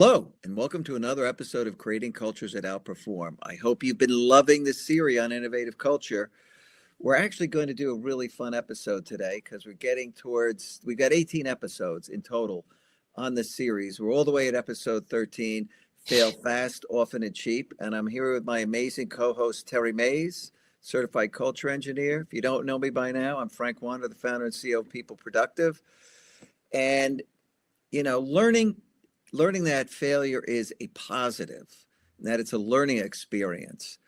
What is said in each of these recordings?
Hello, and welcome to another episode of Creating Cultures that Outperform. I hope you've been loving this series on innovative culture. We're actually going to do a really fun episode today because we've got 18 episodes in total on this series. We're all the way at episode 13, Fail Fast, Often, and Cheap. And I'm here with my amazing co host, Terry Mays, certified culture engineer. If you don't know me by now, I'm Frank Wander, the founder and CEO of People Productive. And, you know, learning that failure is a positive, that it's a learning experience,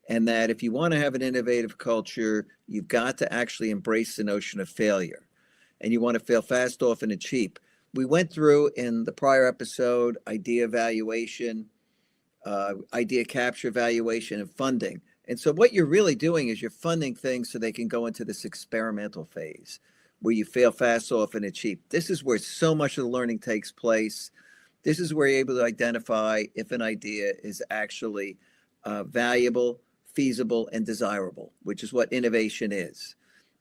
and that if you want to have an innovative culture, you've got to actually embrace the notion of failure. And you want to fail fast, often, and cheap. We went through in the prior episode idea evaluation, idea capture, evaluation, and funding. And so, what you're really doing is you're funding things so they can go into this experimental phase where you fail fast, often, and cheap. This is where so much of the learning takes place. This is where you're able to identify if an idea is actually valuable, feasible, and desirable, which is what innovation is.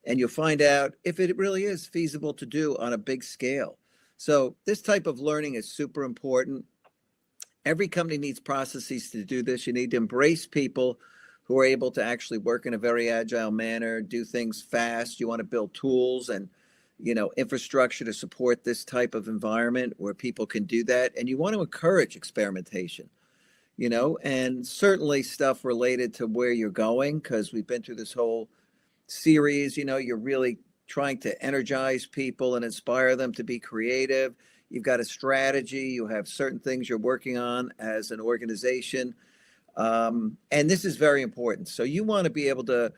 And you'll find out if it really is feasible to do on a big scale. So this type of learning is super important. Every company needs processes to do this. You need to embrace people who are able to actually work in a very agile manner, do things fast. You want to build tools and infrastructure to support this type of environment where people can do that. And you want to encourage experimentation, and certainly stuff related to where you're going, because we've been through this whole series. You're really trying to energize people and inspire them to be creative. You've got a strategy, you have certain things you're working on as an organization. And this is very important. So you want to be able to,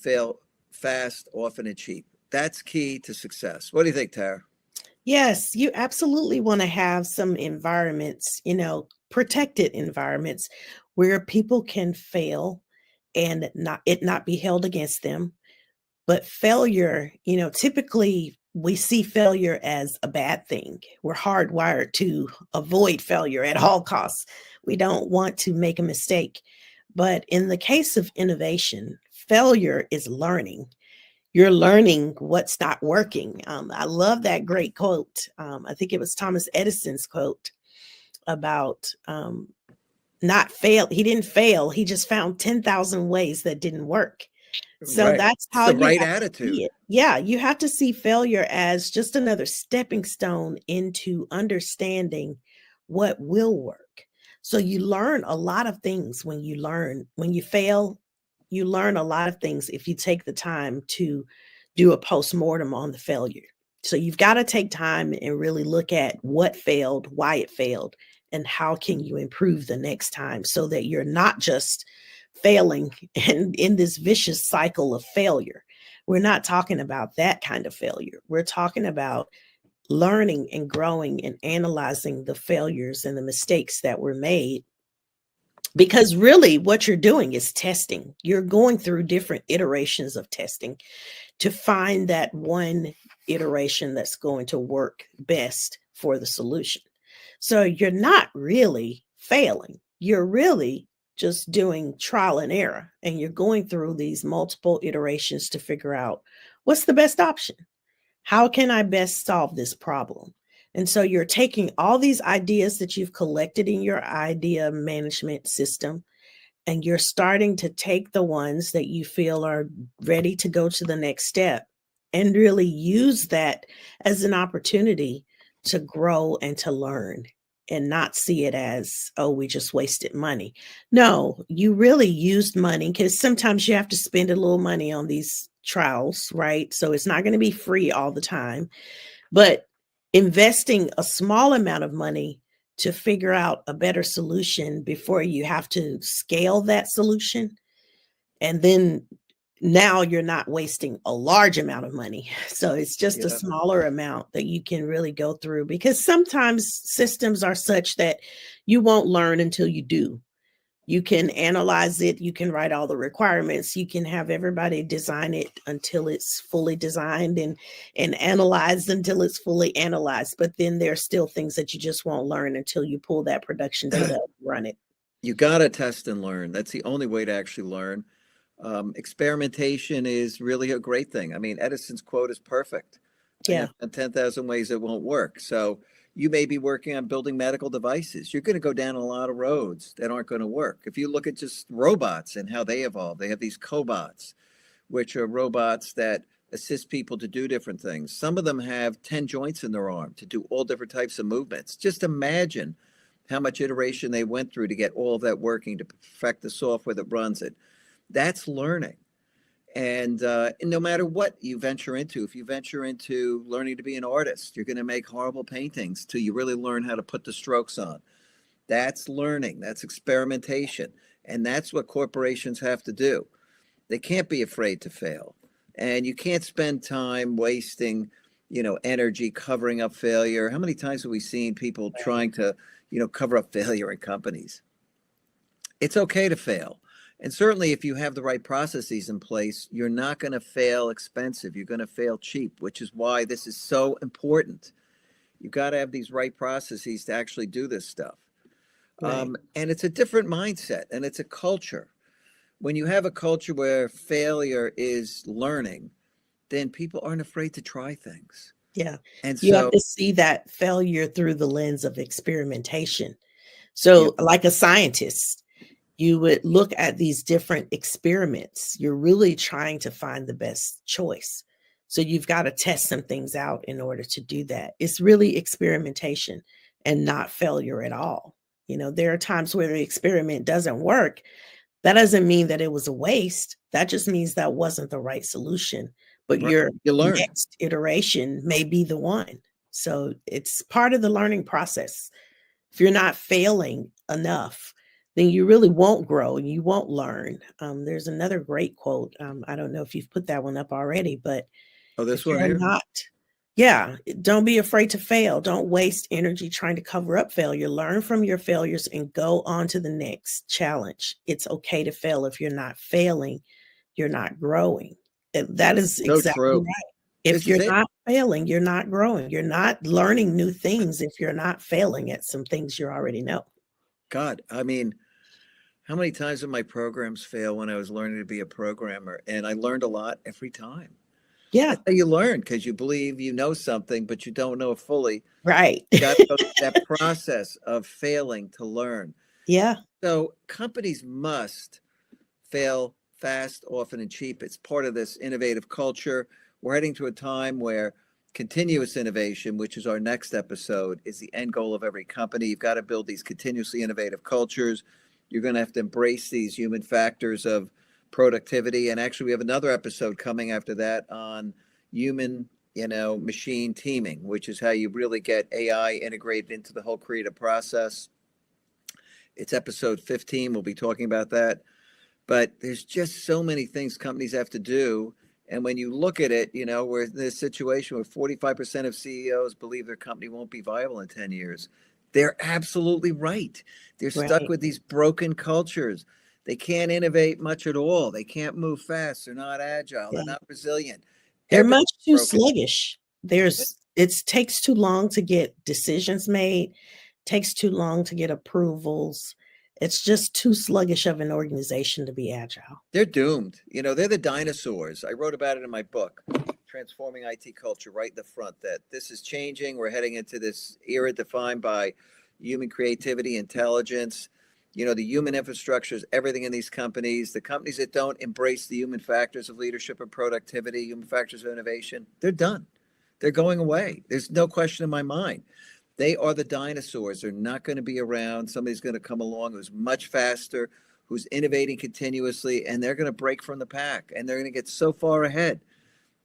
fail fast, often, and cheap. That's key to success. What do you think, Tara? Yes, you absolutely want to have some environments, protected environments where people can fail and not be held against them. But failure, typically we see failure as a bad thing. We're hardwired to avoid failure at all costs. We don't want to make a mistake. But in the case of innovation, failure is learning. You're learning what's not working. I love that great quote. I think it was Thomas Edison's quote about not fail. He didn't fail. He just found 10,000 ways that didn't work. So Right. that's It's how the you right have to see attitude. it. Yeah, you have to see failure as just another stepping stone into understanding what will work. So you learn a lot of things when you fail, you learn a lot of things if you take the time to do a postmortem on the failure. So you've got to take time and really look at what failed, why it failed, and how can you improve the next time so that you're not just failing and in this vicious cycle of failure. We're not talking about that kind of failure. We're talking about learning and growing and analyzing the failures and the mistakes that were made. Because really, what you're doing is testing. You're going through different iterations of testing to find that one iteration that's going to work best for the solution. So you're not really failing. You're really just doing trial and error. And you're going through these multiple iterations to figure out what's the best option. How can I best solve this problem? And so you're taking all these ideas that you've collected in your idea management system, and you're starting to take the ones that you feel are ready to go to the next step and really use that as an opportunity to grow and to learn and not see it as, oh, we just wasted money. No, you really used money, because sometimes you have to spend a little money on these trials, right? So it's not going to be free all the time, but investing a small amount of money to figure out a better solution before you have to scale that solution. And then now you're not wasting a large amount of money. So it's just a Yeah. smaller amount that you can really go through, because sometimes systems are such that you won't learn until you do. You can analyze it, you can write all the requirements, you can have everybody design it until it's fully designed and analyzed until it's fully analyzed. But then there are still things that you just won't learn until you pull that production data up and run it. You got to test and learn. That's the only way to actually learn. Experimentation is really a great thing. I mean, Edison's quote is perfect. Yeah. 10,000 ways it won't work. So You may be working on building medical devices. You're going to go down a lot of roads that aren't going to work. If you look at just robots and how they evolve, they have these cobots, which are robots that assist people to do different things. Some of them have 10 joints in their arm to do all different types of movements. Just imagine how much iteration they went through to get all of that working, to perfect the software that runs it. That's learning. And no matter what you venture into, if you venture into learning to be an artist, you're going to make horrible paintings till you really learn how to put the strokes on. That's learning. That's experimentation. And that's what corporations have to do. They can't be afraid to fail. And you can't spend time wasting, energy covering up failure. How many times have we seen people trying to, cover up failure in companies? It's okay to fail. And certainly if you have the right processes in place, you're not going to fail expensive. You're going to fail cheap, which is why this is so important. You've got to have these right processes to actually do this stuff. Right. And it's a different mindset, and it's a culture. When you have a culture where failure is learning, then people aren't afraid to try things. Yeah. And You have so, to see that failure through the lens of experimentation. yeah, So, like a scientist, you would look at these different experiments. You're really trying to find the best choice. So, you've got to test some things out in order to do that. It's really experimentation and not failure at all. There are times where the experiment doesn't work. That doesn't mean that it was a waste. That just means that wasn't the right solution. But right, your you learn. next iteration may be the one. So it's part of the learning process. If you're not failing enough, then you really won't grow and you won't learn. There's another great quote. I don't know if you've put that one up already, but Oh, if this one you're here? not, yeah, don't be afraid to fail. Don't waste energy trying to cover up failure. Learn from your failures and go on to the next challenge. It's okay to fail. If you're not failing, you're not growing. And that is So exactly true. right. If This is you're it. not failing, you're not growing. You're not learning new things if you're not failing at some things you already know. God, I mean, how many times did my programs fail when I was learning to be a programmer? And I learned a lot every time. Yeah, That's how you learn, because you believe you know something, but you don't know it fully. right. You got to go through that process of failing to learn. Yeah, So companies must fail fast, often, and cheap. It's part of this innovative culture. We're heading to a time where continuous innovation, which is our next episode, is the end goal of every company. You've got to build these continuously innovative cultures. You're going to have to embrace these human factors of productivity. And actually, we have another episode coming after that on human, machine teaming, which is how you really get AI integrated into the whole creative process. It's episode 15. We'll be talking about that. But there's just so many things companies have to do. And when you look at it, we're in this situation where 45% of CEOs believe their company won't be viable in 10 years. They're absolutely right. They're stuck right. with these broken cultures. They can't innovate much at all. They can't move fast. They're not agile. They're Yeah. not resilient. They're Everything's much too broken. sluggish. It takes too long to get decisions made, takes too long to get approvals. It's just too sluggish of an organization to be agile. They're doomed. They're the dinosaurs. I wrote about it in my book, Transforming IT Culture, right in the front, that this is changing. We're heading into this era defined by human creativity, intelligence. The human infrastructures, everything in these companies, the companies that don't embrace the human factors of leadership and productivity, human factors of innovation, they're done. They're going away. There's no question in my mind. They are the dinosaurs. They're not going to be around. Somebody's going to come along who's much faster, who's innovating continuously, and they're going to break from the pack. And they're going to get so far ahead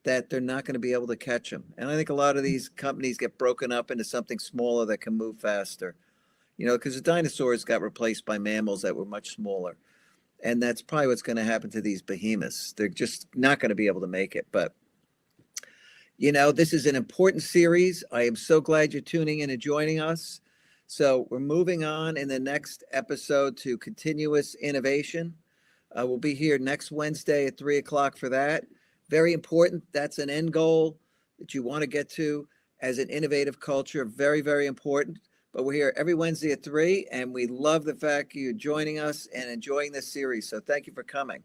that they're not going to be able to catch them. And I think a lot of these companies get broken up into something smaller that can move faster, because the dinosaurs got replaced by mammals that were much smaller. And that's probably what's going to happen to these behemoths. They're just not going to be able to make it. But this is an important series. I am so glad you're tuning in and joining us. So we're moving on in the next episode to continuous innovation. We'll be here next Wednesday at 3 o'clock for that. Very important. That's an end goal that you want to get to as an innovative culture. Very, very important. But we're here every Wednesday at 3, and we love the fact you're joining us and enjoying this series. So thank you for coming.